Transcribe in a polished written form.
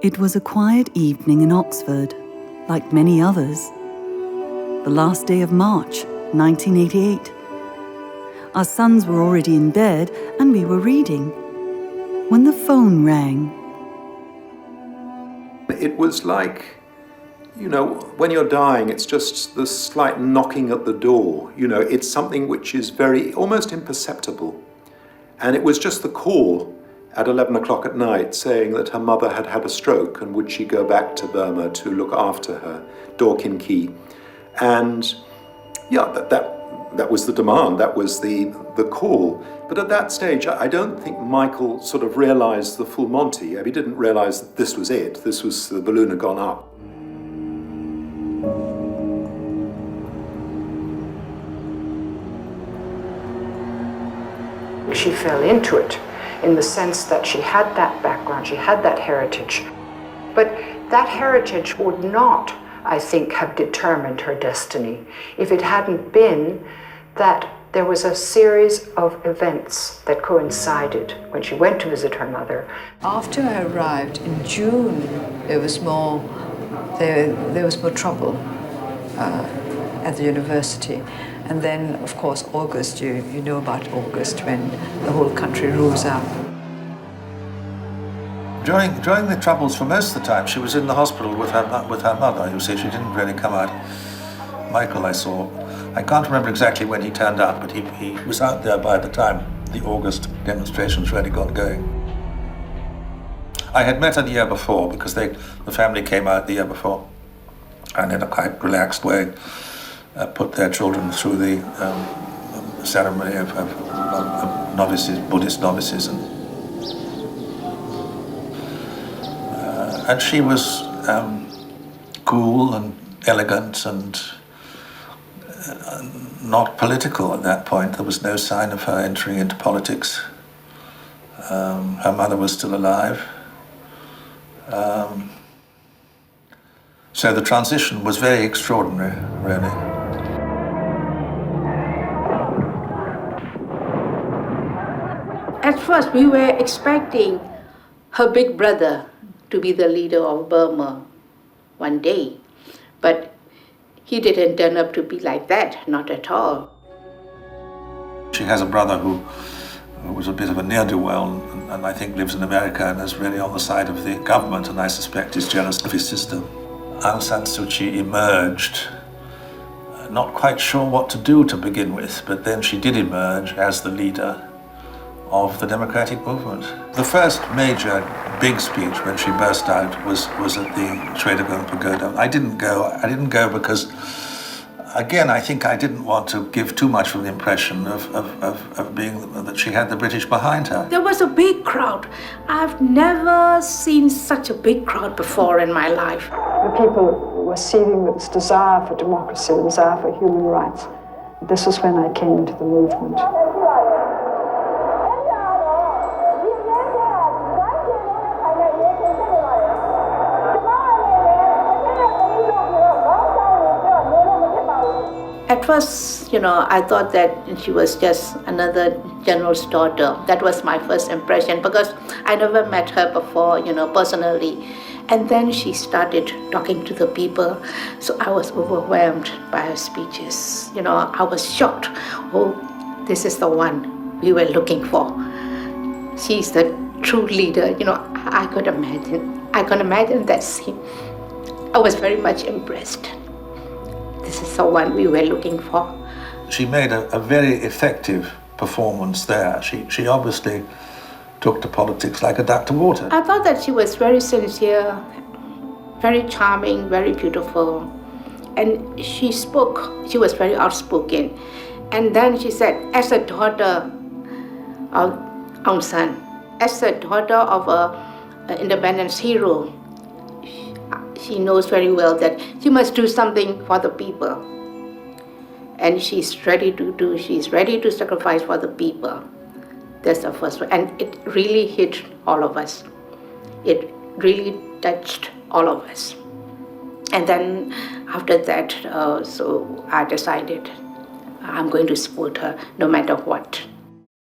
It was a quiet evening in Oxford, like many others. The last day of March, 1988. Our sons were already in bed and we were reading, when the phone rang. It was like, when you're dying, it's just the slight knocking at the door. It's something which is very, almost imperceptible. And it was just the call at 11 o'clock at night saying that her mother had had a stroke and would she go back to Burma to look after her, Dorkin Key. And yeah, that was the demand, that was the call. But at that stage, I don't think Michael sort of realized the full Monty. He didn't realize that this was it. The balloon had gone up. She fell into it in the sense that she had that background, she had that heritage. But that heritage would not, I think, have determined her destiny if it hadn't been that there was a series of events that coincided when she went to visit her mother. After I arrived in June, there was more trouble at the university. And then, of course, August, you know about August, when the whole country rose up. During the troubles, for most of the time, she was in the hospital with her mother. You see, she didn't really come out. Michael, I saw. I can't remember exactly when he turned up, but he was out there by the time the August demonstrations really got going. I had met her the year before because the family came out the year before, and in a quite relaxed way put their children through the ceremony of novices, Buddhist novices, and she was cool and elegant and not political at that point. There was no sign of her entering into politics. Her mother was still alive. So the transition was very extraordinary, really. At first, we were expecting her big brother to be the leader of Burma one day, but he didn't turn up to be like that, not at all. She has a brother who was a bit of a ne'er-do-well and I think lives in America and is really on the side of the government, and I suspect is jealous of his sister. Aung San Suu Kyi emerged, not quite sure what to do to begin with, but then she did emerge as the leader of the democratic movement. The first major big speech when she burst out was at the Shwedagon Pagoda. I didn't go because, again, I think I didn't want to give too much of an impression of being that she had the British behind her. There was a big crowd. I've never seen such a big crowd before in my life. The people were seething with this desire for democracy, the desire for human rights. This was when I came into the movement. At first, I thought that she was just another general's daughter. That was my first impression because I never met her before, personally. And then she started talking to the people. So I was overwhelmed by her speeches. I was shocked. Oh, this is the one we were looking for. She's the true leader. I could imagine that scene. I was very much impressed. This is the one we were looking for. She made a very effective performance there. She obviously took to politics like a duck to water. I thought that she was very sincere, very charming, very beautiful. And she was very outspoken. And then she said, as a daughter of Aung San, as a daughter of an independence hero, she knows very well that she must do something for the people. And she's ready to sacrifice for the people. That's the first one. And it really hit all of us. It really touched all of us. And then after that, so I decided I'm going to support her no matter what.